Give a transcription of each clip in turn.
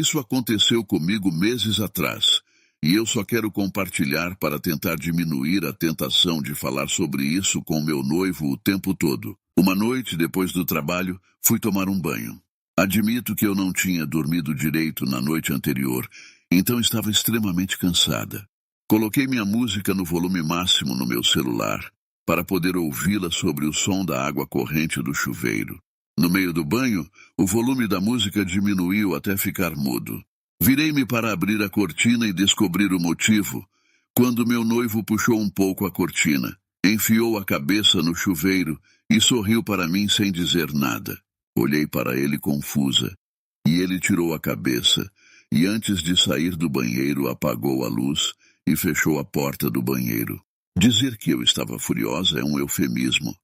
Isso aconteceu comigo meses atrás, e eu só quero compartilhar para tentar diminuir a tentação de falar sobre isso com meu noivo o tempo todo. Uma noite, depois do trabalho, fui tomar um banho. Admito que eu não tinha dormido direito na noite anterior, então estava extremamente cansada. Coloquei minha música no volume máximo no meu celular, para poder ouvi-la sobre o som da água corrente do chuveiro. No meio do banho, o volume da música diminuiu até ficar mudo. Virei-me para abrir a cortina e descobrir o motivo, quando meu noivo puxou um pouco a cortina, enfiou a cabeça no chuveiro e sorriu para mim sem dizer nada. Olhei para ele confusa, e ele tirou a cabeça, e antes de sair do banheiro apagou a luz e fechou a porta do banheiro. Dizer que eu estava furiosa é um eufemismo.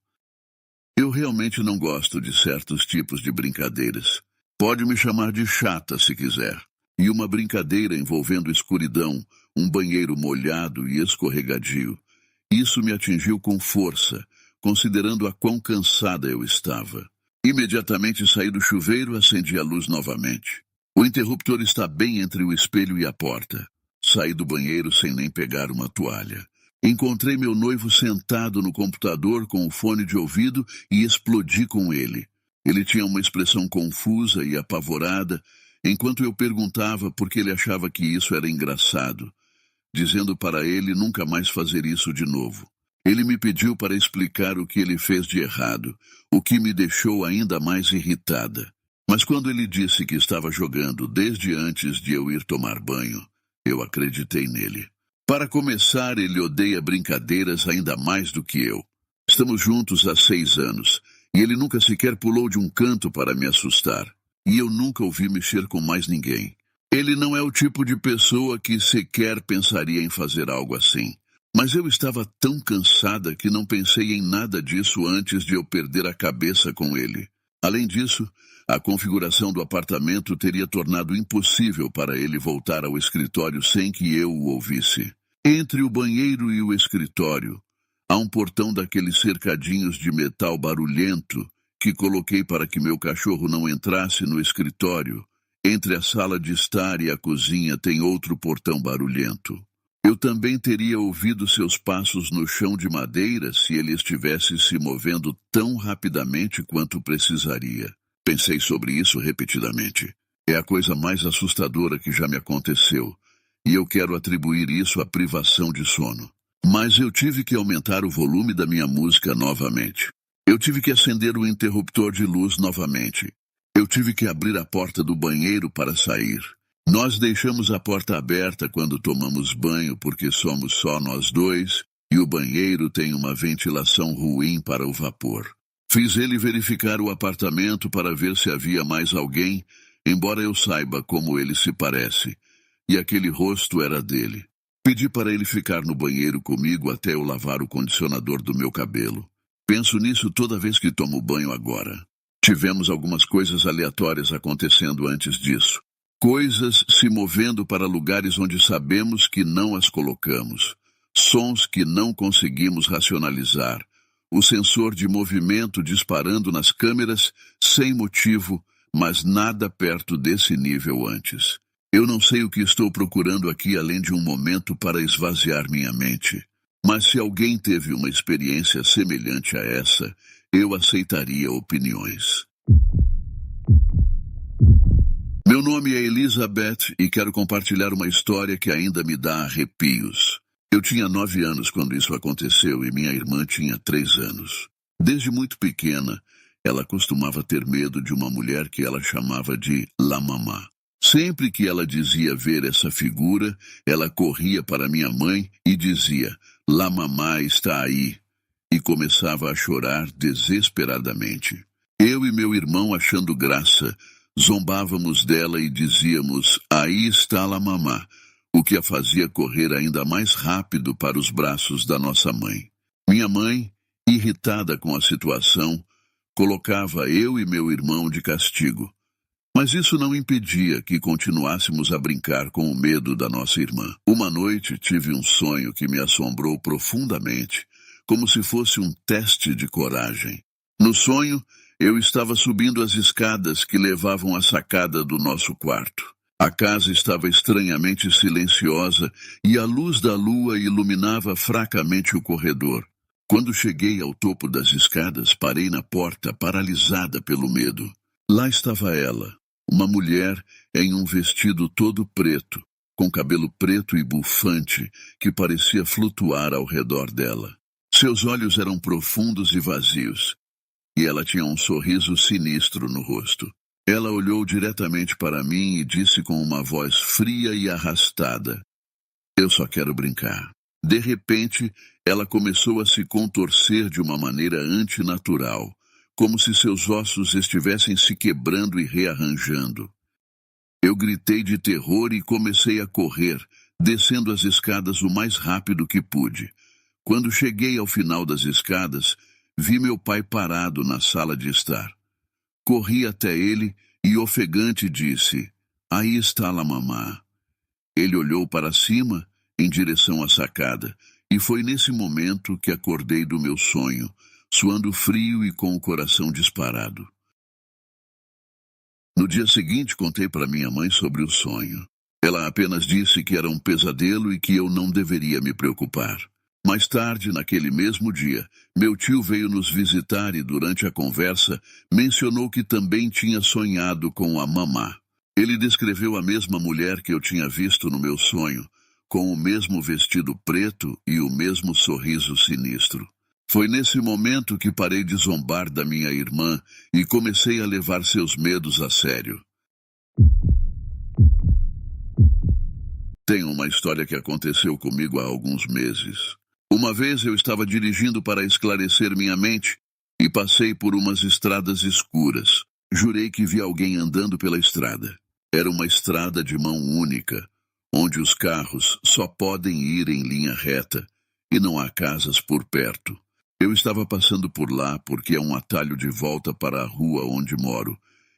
Eu realmente não gosto de certos tipos de brincadeiras. Pode me chamar de chata se quiser. E uma brincadeira envolvendo escuridão, um banheiro molhado e escorregadio. Isso me atingiu com força, considerando a quão cansada eu estava. Imediatamente saí do chuveiro e acendi a luz novamente. O interruptor está bem entre o espelho e a porta. Saí do banheiro sem nem pegar uma toalha. Encontrei meu noivo sentado no computador com o fone de ouvido e explodi com ele. Ele tinha uma expressão confusa e apavorada, enquanto eu perguntava por que ele achava que isso era engraçado, dizendo para ele nunca mais fazer isso de novo. Ele me pediu para explicar o que ele fez de errado, o que me deixou ainda mais irritada. Mas quando ele disse que estava jogando desde antes de eu ir tomar banho, eu acreditei nele. Para começar, ele odeia brincadeiras ainda mais do que eu. Estamos juntos há 6 anos, e ele nunca sequer pulou de um canto para me assustar. E eu nunca o vi mexer com mais ninguém. Ele não é o tipo de pessoa que sequer pensaria em fazer algo assim. Mas eu estava tão cansada que não pensei em nada disso antes de eu perder a cabeça com ele. Além disso, a configuração do apartamento teria tornado impossível para ele voltar ao escritório sem que eu o ouvisse. Entre o banheiro e o escritório, há um portão daqueles cercadinhos de metal barulhento que coloquei para que meu cachorro não entrasse no escritório. Entre a sala de estar e a cozinha tem outro portão barulhento. Eu também teria ouvido seus passos no chão de madeira se ele estivesse se movendo tão rapidamente quanto precisaria. Pensei sobre isso repetidamente. É a coisa mais assustadora que já me aconteceu, e eu quero atribuir isso à privação de sono. Mas eu tive que aumentar o volume da minha música novamente. Eu tive que acender o interruptor de luz novamente. Eu tive que abrir a porta do banheiro para sair. Nós deixamos a porta aberta quando tomamos banho porque somos só nós dois, e o banheiro tem uma ventilação ruim para o vapor. Fiz ele verificar o apartamento para ver se havia mais alguém, embora eu saiba como ele se parece, e aquele rosto era dele. Pedi para ele ficar no banheiro comigo até eu lavar o condicionador do meu cabelo. Penso nisso toda vez que tomo banho agora. Tivemos algumas coisas aleatórias acontecendo antes disso. Coisas se movendo para lugares onde sabemos que não as colocamos. Sons que não conseguimos racionalizar. O sensor de movimento disparando nas câmeras sem motivo, mas nada perto desse nível antes. Eu não sei o que estou procurando aqui além de um momento para esvaziar minha mente. Mas se alguém teve uma experiência semelhante a essa, eu aceitaria opiniões. Meu nome é Elizabeth e quero compartilhar uma história que ainda me dá arrepios. Eu tinha 9 anos quando isso aconteceu e minha irmã tinha 3 anos. Desde muito pequena, ela costumava ter medo de uma mulher que ela chamava de La Mamá. Sempre que ela dizia ver essa figura, ela corria para minha mãe e dizia, La Mamá está aí, e começava a chorar desesperadamente. Eu e meu irmão, achando graça, zombávamos dela e dizíamos, aí está La Mamá, o que a fazia correr ainda mais rápido para os braços da nossa mãe. Minha mãe, irritada com a situação, colocava eu e meu irmão de castigo. Mas isso não impedia que continuássemos a brincar com o medo da nossa irmã. Uma noite tive um sonho que me assombrou profundamente, como se fosse um teste de coragem. No sonho, eu estava subindo as escadas que levavam à sacada do nosso quarto. A casa estava estranhamente silenciosa e a luz da lua iluminava fracamente o corredor. Quando cheguei ao topo das escadas, parei na porta, paralisada pelo medo. Lá estava ela, uma mulher em um vestido todo preto, com cabelo preto e bufante que parecia flutuar ao redor dela. Seus olhos eram profundos e vazios, e ela tinha um sorriso sinistro no rosto. Ela olhou diretamente para mim e disse com uma voz fria e arrastada: "Eu só quero brincar." De repente, ela começou a se contorcer de uma maneira antinatural, como se seus ossos estivessem se quebrando e rearranjando. Eu gritei de terror e comecei a correr, descendo as escadas o mais rápido que pude. Quando cheguei ao final das escadas, vi meu pai parado na sala de estar. Corri até ele e ofegante disse: "Aí está lá, mamá." Ele olhou para cima, em direção à sacada, e foi nesse momento que acordei do meu sonho, suando frio e com o coração disparado. No dia seguinte, contei para minha mãe sobre o sonho. Ela apenas disse que era um pesadelo e que eu não deveria me preocupar. Mais tarde, naquele mesmo dia, meu tio veio nos visitar e, durante a conversa, mencionou que também tinha sonhado com a mamá. Ele descreveu a mesma mulher que eu tinha visto no meu sonho, com o mesmo vestido preto e o mesmo sorriso sinistro. Foi nesse momento que parei de zombar da minha irmã e comecei a levar seus medos a sério. Tem uma história que aconteceu comigo há alguns meses. Uma vez eu estava dirigindo para esclarecer minha mente e passei por umas estradas escuras. Jurei que vi alguém andando pela estrada. Era uma estrada de mão única, onde os carros só podem ir em linha reta e não há casas por perto. Eu estava passando por lá porque é um atalho de volta para a rua onde moro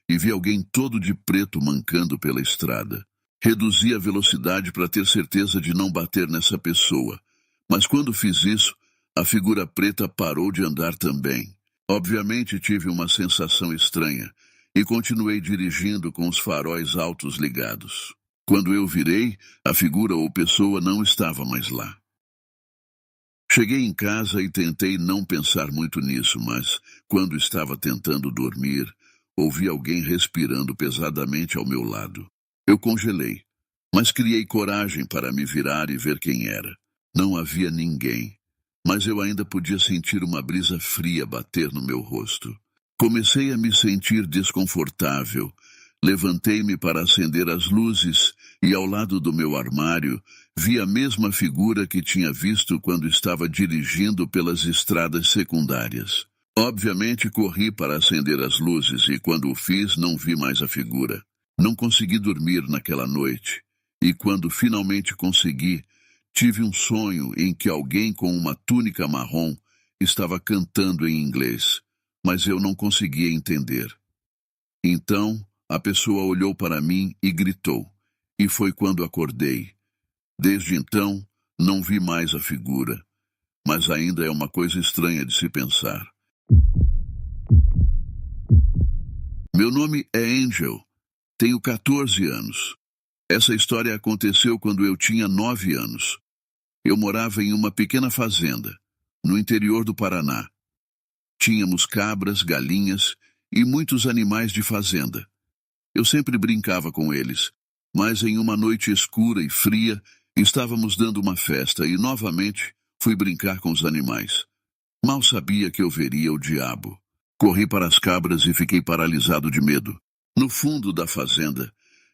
e vi alguém todo de preto mancando pela estrada. Reduzi a velocidade para ter certeza de não bater nessa pessoa. Mas quando fiz isso, a figura preta parou de andar também. Obviamente tive uma sensação estranha e continuei dirigindo com os faróis altos ligados. Quando eu virei, a figura ou pessoa não estava mais lá. Cheguei em casa e tentei não pensar muito nisso, mas quando estava tentando dormir, ouvi alguém respirando pesadamente ao meu lado. Eu congelei, mas criei coragem para me virar e ver quem era. Não havia ninguém, mas eu ainda podia sentir uma brisa fria bater no meu rosto. Comecei a me sentir desconfortável. Levantei-me para acender as luzes e, ao lado do meu armário, vi a mesma figura que tinha visto quando estava dirigindo pelas estradas secundárias. Obviamente corri para acender as luzes e, quando o fiz, não vi mais a figura. Não consegui dormir naquela noite, e quando finalmente consegui, tive um sonho em que alguém com uma túnica marrom estava cantando em inglês, mas eu não conseguia entender. Então, a pessoa olhou para mim e gritou, e foi quando acordei. Desde então, não vi mais a figura, mas ainda é uma coisa estranha de se pensar. Meu nome é Angel, tenho 14 anos. Essa história aconteceu quando eu tinha 9 anos. Eu morava em uma pequena fazenda, no interior do Paraná. Tínhamos cabras, galinhas e muitos animais de fazenda. Eu sempre brincava com eles, mas em uma noite escura e fria, estávamos dando uma festa e novamente fui brincar com os animais. Mal sabia que eu veria o diabo. Corri para as cabras e fiquei paralisado de medo. No fundo da fazenda,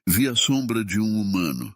vi a sombra de um humano,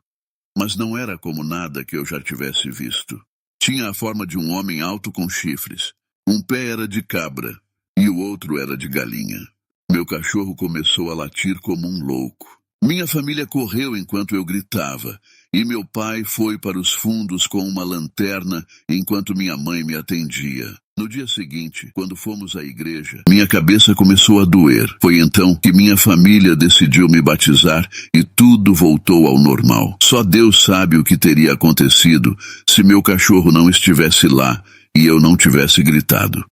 mas não era como nada que eu já tivesse visto. Tinha a forma de um homem alto com chifres. Um pé era de cabra e o outro era de galinha. Meu cachorro começou a latir como um louco. Minha família correu enquanto eu gritava, e meu pai foi para os fundos com uma lanterna enquanto minha mãe me atendia. No dia seguinte, quando fomos à igreja, minha cabeça começou a doer. Foi então que minha família decidiu me batizar e tudo voltou ao normal. Só Deus sabe o que teria acontecido se meu cachorro não estivesse lá e eu não tivesse gritado.